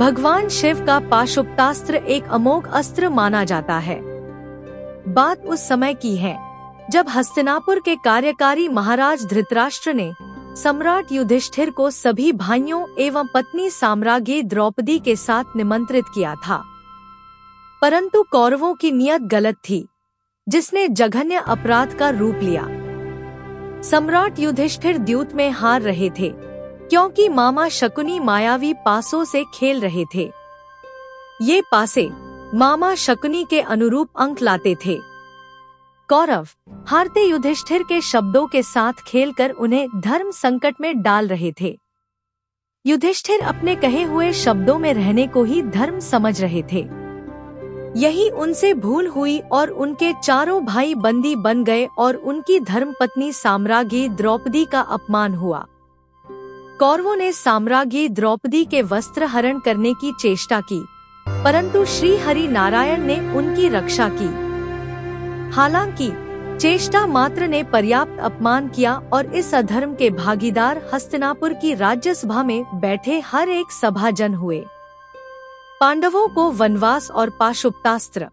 भगवान शिव का पाशुपतास्त्र एक अमोघ अस्त्र माना जाता है। बात उस समय की है जब हस्तिनापुर के कार्यकारी महाराज धृतराष्ट्र ने सम्राट युधिष्ठिर को सभी भाइयों एवं पत्नी साम्राज्ञी द्रौपदी के साथ निमंत्रित किया था। परंतु कौरवों की नियत गलत थी, जिसने जघन्य अपराध का रूप लिया। सम्राट युधिष्ठिर द्यूत में हार रहे थे, क्योंकि मामा शकुनी मायावी पासों से खेल रहे थे। ये पासे मामा शकुनी के अनुरूप अंक लाते थे। कौरव हारते युधिष्ठिर के शब्दों के साथ खेलकर उन्हें धर्म संकट में डाल रहे थे। युधिष्ठिर अपने कहे हुए शब्दों में रहने को ही धर्म समझ रहे थे। यही उनसे भूल हुई और उनके चारों भाई बंदी बन गए और उनकी धर्मपत्नी साम्राज्ञी द्रौपदी का अपमान हुआ। कौरवों ने साम्राज्ञी द्रौपदी के वस्त्र हरण करने की चेष्टा की, परंतु श्री हरि नारायण ने उनकी रक्षा की। हालांकि चेष्टा मात्र ने पर्याप्त अपमान किया और इस अधर्म के भागीदार हस्तिनापुर की राज्यसभा में बैठे हर एक सभाजन हुए। पांडवों को वनवास और पाशुपतास्त्र।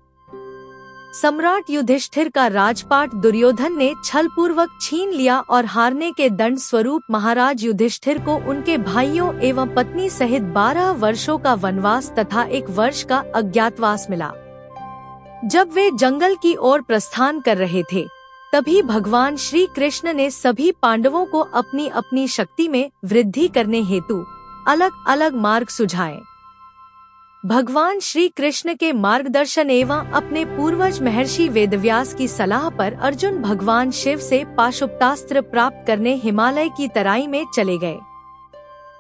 सम्राट युधिष्ठिर का राजपाट दुर्योधन ने छलपूर्वक छीन लिया और हारने के दंड स्वरूप महाराज युधिष्ठिर को उनके भाइयों एवं पत्नी सहित 12 वर्षों का वनवास तथा 1 वर्ष का अज्ञातवास मिला। जब वे जंगल की ओर प्रस्थान कर रहे थे, तभी भगवान श्री कृष्ण ने सभी पांडवों को अपनी अपनी शक्ति में वृद्धि करने हेतु अलग अलग मार्ग सुझाए। भगवान श्री कृष्ण के मार्गदर्शन एवं अपने पूर्वज महर्षि वेदव्यास की सलाह पर अर्जुन भगवान शिव से पाशुपतास्त्र प्राप्त करने हिमालय की तराई में चले गए।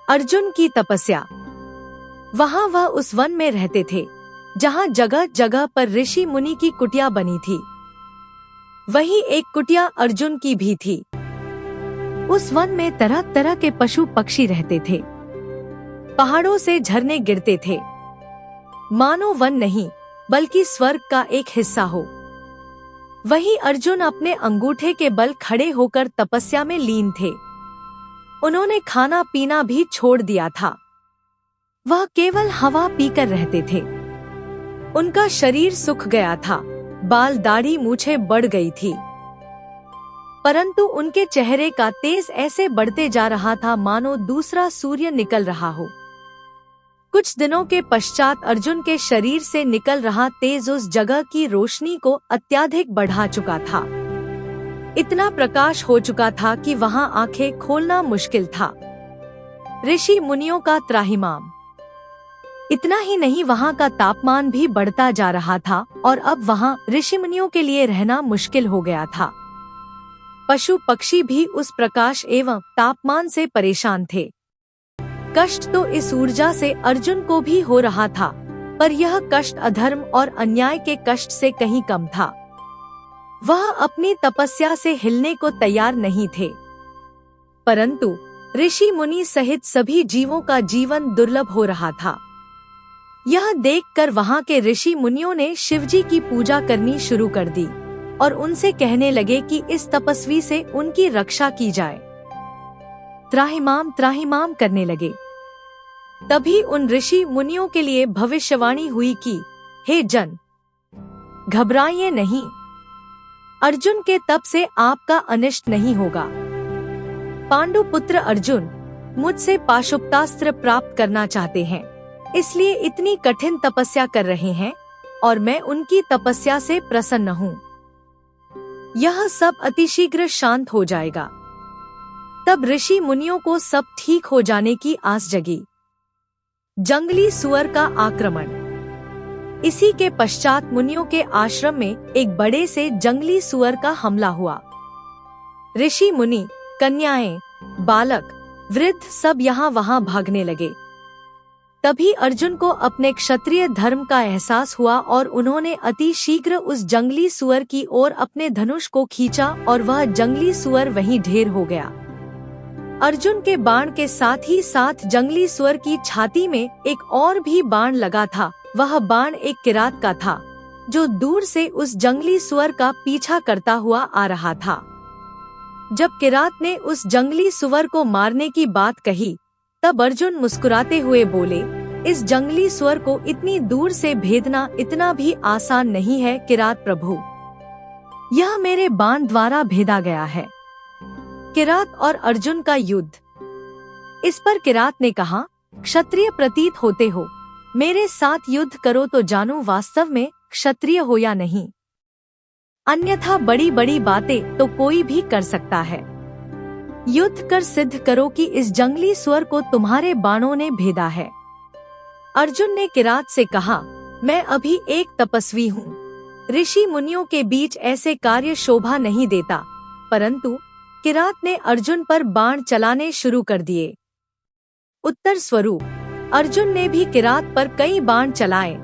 अर्जुन की तपस्या। वहाँ वह उस वन में रहते थे जहाँ जगह जगह पर ऋषि मुनि की कुटिया बनी थी। वही एक कुटिया अर्जुन की भी थी। उस वन में तरह तरह के पशु पक्षी रहते थे। पहाड़ों से झरने गिरते थे, मानो वन नहीं बल्कि स्वर्ग का एक हिस्सा हो। वही अर्जुन अपने अंगूठे के बल खड़े होकर तपस्या में लीन थे। उन्होंने खाना पीना भी छोड़ दिया था। वह केवल हवा पीकर रहते थे। उनका शरीर सूख गया था, बाल दाढ़ी मूछें बढ़ गई थी, परंतु उनके चेहरे का तेज ऐसे बढ़ते जा रहा था मानो दूसरा सूर्य निकल रहा हो। कुछ दिनों के पश्चात अर्जुन के शरीर से निकल रहा तेज उस जगह की रोशनी को अत्यधिक बढ़ा चुका था। इतना प्रकाश हो चुका था कि वहां आंखें खोलना मुश्किल था। ऋषि मुनियों का त्राहिमाम। इतना ही नहीं, वहां का तापमान भी बढ़ता जा रहा था और अब वहां ऋषि मुनियों के लिए रहना मुश्किल हो गया था। पशु पक्षी भी उस प्रकाश एवं तापमान से परेशान थे। कष्ट तो इस ऊर्जा से अर्जुन को भी हो रहा था, पर यह कष्ट अधर्म और अन्याय के कष्ट से कहीं कम था। वह अपनी तपस्या से हिलने को तैयार नहीं थे, परंतु ऋषि मुनि सहित सभी जीवों का जीवन दुर्लभ हो रहा था। यह देखकर वहां के ऋषि मुनियों ने शिवजी की पूजा करनी शुरू कर दी और उनसे कहने लगे कि इस तपस्वी से उनकी रक्षा की जाए। त्राहिमाम त्राहिमाम करने लगे। तभी उन ऋषि मुनियों के लिए भविष्यवाणी हुई कि हे जन, घबराइए नहीं, अर्जुन के तप से आपका अनिष्ट नहीं होगा। पांडुपुत्र अर्जुन मुझसे पाशुपतास्त्र प्राप्त करना चाहते हैं, इसलिए इतनी कठिन तपस्या कर रहे हैं और मैं उनकी तपस्या से प्रसन्न हूँ। यह सब अतिशीघ्र शांत हो जाएगा। तब ऋषि मुनियों को सब ठीक हो जाने की आस जगी। जंगली सुअर का आक्रमण। इसी के पश्चात मुनियों के आश्रम में एक बड़े से जंगली सुअर का हमला हुआ। ऋषि मुनि, कन्याएं, बालक, वृद्ध सब यहाँ वहाँ भागने लगे। तभी अर्जुन को अपने क्षत्रिय धर्म का एहसास हुआ और उन्होंने अति शीघ्र उस जंगली सुअर की ओर अपने धनुष को खींचा और वह जंगली सुअर वहीं ढेर हो गया। अर्जुन के बाण के साथ ही साथ जंगली सुअर की छाती में एक और भी बाण लगा था। वह बाण एक किरात का था, जो दूर से उस जंगली सुअर का पीछा करता हुआ आ रहा था। जब किरात ने उस जंगली सुअर को मारने की बात कही, तब अर्जुन मुस्कुराते हुए बोले, इस जंगली स्वर को इतनी दूर से भेदना इतना भी आसान नहीं है किरात प्रभु। यह मेरे बाण द्वारा भेदा गया है। किरात और अर्जुन का युद्ध। इस पर किरात ने कहा, क्षत्रिय प्रतीत होते हो, मेरे साथ युद्ध करो तो जानूं वास्तव में क्षत्रिय हो या नहीं। अन्यथा बड़ी बड़ी बातें तो कोई भी कर सकता है। युद्ध कर सिद्ध करो कि इस जंगली स्वर को तुम्हारे बाणों ने भेदा है। अर्जुन ने किरात से कहा, मैं अभी एक तपस्वी हूँ। ऋषि मुनियों के बीच ऐसे कार्य शोभा नहीं देता। परंतु किरात ने अर्जुन पर बाण चलाने शुरू कर दिए। उत्तर स्वरूप अर्जुन ने भी किरात पर कई बाण चलाए,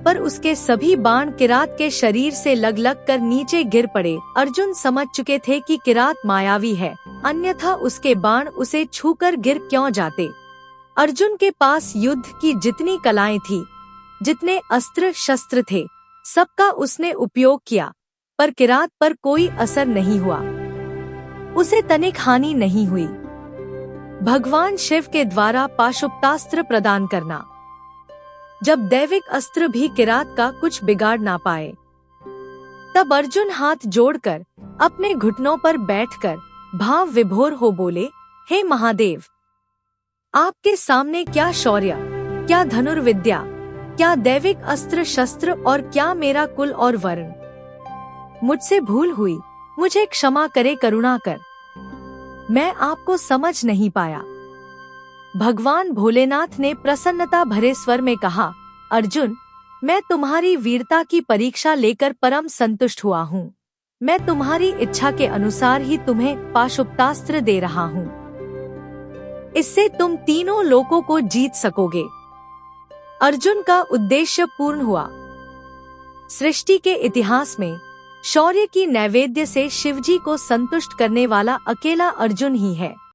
पर उसके सभी बाण किरात के शरीर से लग कर नीचे गिर पड़े। अर्जुन समझ चुके थे कि किरात मायावी है, अन्यथा उसके बाण उसे छूकर गिर क्यों जाते। अर्जुन के पास युद्ध की जितनी कलाएं थी, जितने अस्त्र शस्त्र थे, सबका उसने उपयोग किया, पर किरात पर कोई असर नहीं हुआ। उसे तनिक हानि नहीं हुई। भगवान शिव के द्वारा पाशुपतास्त्र प्रदान करना। जब दैविक अस्त्र भी किरात का कुछ बिगाड़ ना पाए, तब अर्जुन हाथ जोड़कर अपने घुटनों पर बैठकर भाव विभोर हो बोले, हे महादेव, आपके सामने क्या शौर्य, क्या धनुर्विद्या, क्या दैविक अस्त्र शस्त्र और क्या मेरा कुल और वर्ण। मुझसे भूल हुई, मुझे क्षमा करे करुणा कर। मैं आपको समझ नहीं पाया। भगवान भोलेनाथ ने प्रसन्नता भरे स्वर में कहा, अर्जुन, मैं तुम्हारी वीरता की परीक्षा लेकर परम संतुष्ट हुआ हूँ। मैं तुम्हारी इच्छा के अनुसार ही तुम्हें पाशुपतास्त्र दे रहा हूँ। इससे तुम तीनों लोकों को जीत सकोगे। अर्जुन का उद्देश्य पूर्ण हुआ। सृष्टि के इतिहास में शौर्य की नैवेद्य से शिवजी को संतुष्ट करने वाला अकेला अर्जुन ही है।